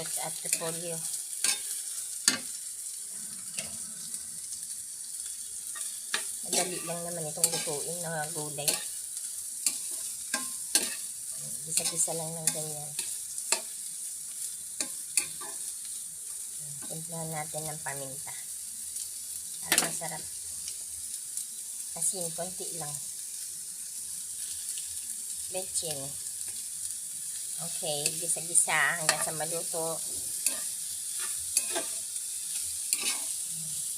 carrots at repolyo. Madali lang naman itong lutuin na gulay. Gisa-gisa lang ng ganyan. Timplahan natin ng paminta. Para masarap. Asin, konti lang. Betchin. Okay, gisa-gisa hanggang sa maluto.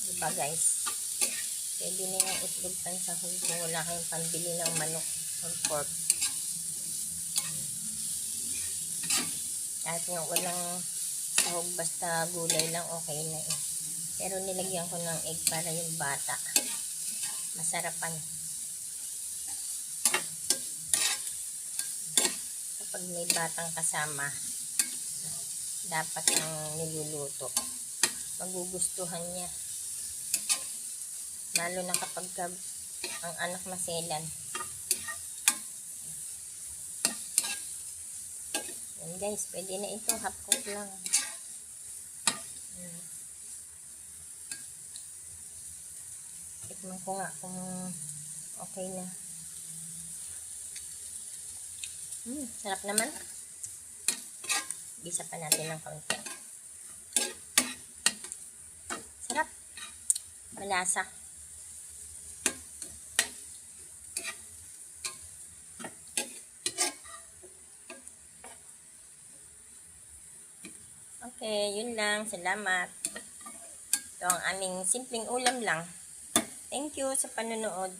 Diba guys? Pwede na yung itlog pansahog kung wala kayong pambili ng manok or pork. Kahit nga walang sahog, basta gulay lang, okay na eh. Pero nilagyan ko ng egg para yung bata masarapan. Kapag may batang kasama, dapat ang niluluto. Magugustuhan niya. Lalo na kapag ang anak maselan. Yan guys, pwede na ito. Half cook lang. Tikman ko nga kung okay na. Sarap naman. Gisa pa natin ng konti. Sarap. Malasa. Okay, yun lang. Salamat. Ito ang aming simpleng ulam lang. Thank you sa panonood.